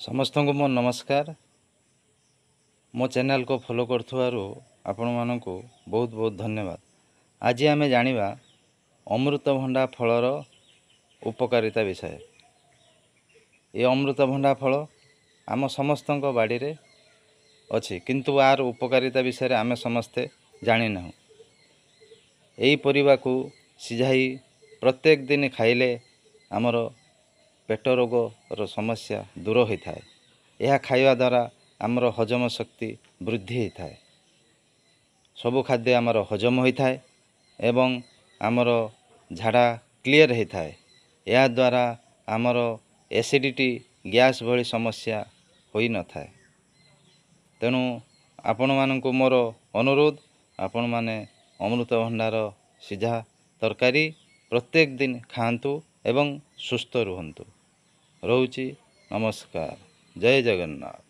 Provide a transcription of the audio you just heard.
समस्त को मो नमस्कार। मो चैनल को फॉलो करथुवारु आपण मानकु बहुत बहुत धन्यवाद। आज आमे जानिबा अमृतभंडा फलर उपकारिता विषय। ये अमृतभंडा फल आम समस्तଙ୍କ बाड़ी रे अछि, किंतु आर उपकारिता विषय रे आमे समस्ते जानि ना। एई परिबा को सिझाई प्रत्येक दिन खाइले आमर पेट रोग रो समस्या दूर होता है। यह खाइबा द्वारा आमर हजम शक्ति वृद्धि होता है। सबु खाद्य आमर हजम होता है एवं आमर झाड़ा क्लियर होता है। यह द्वारा आमर एसिडिटी गैस भली समस्या होई न थाए। तेणु आपण मानकु मोर अनुरोध, आपण माने अमृतभंडार सिझा तरकारी प्रत्येक दिन खांतु एवं सुस्थ रुहंतु। रहुची नमस्कार। जय जगन्नाथ।